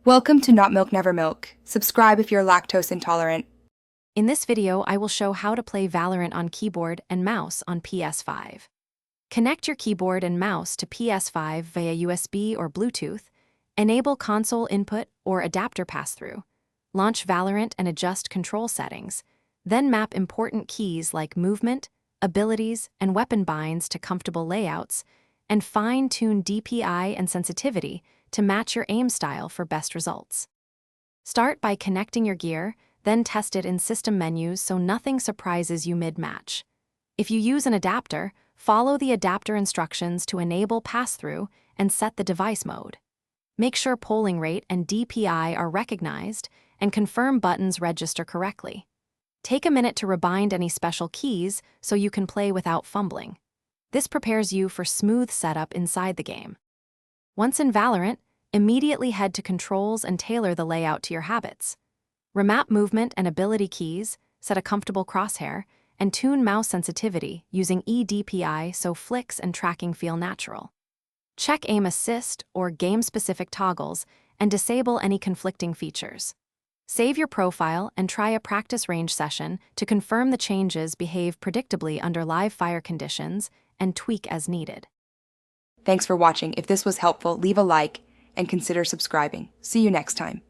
Welcome to Not Milk Never Milk. Subscribe if you're lactose intolerant. In this video, I will show how to play Valorant on keyboard and mouse on PS5. Connect your keyboard and mouse to PS5 via USB or Bluetooth, enable console input or adapter pass-through, launch Valorant and adjust control settings, then map important keys like movement, abilities, and weapon binds to comfortable layouts, and fine-tune DPI and sensitivity to match your aim style for best results. Start by connecting your gear, then test it in system menus so nothing surprises you mid-match. If you use an adapter, follow the adapter instructions to enable pass-through and set the device mode. Make sure polling rate and DPI are recognized and confirm buttons register correctly. Take a minute to rebind any special keys so you can play without fumbling. This prepares you for smooth setup inside the game. Once in Valorant, immediately head to controls and tailor the layout to your habits. Remap movement and ability keys, set a comfortable crosshair, and tune mouse sensitivity using eDPI so flicks and tracking feel natural. Check aim assist or game-specific toggles and disable any conflicting features. Save your profile and try a practice range session to confirm the changes behave predictably under live fire conditions and tweak as needed. Thanks for watching. If this was helpful, leave a like and consider subscribing. See you next time.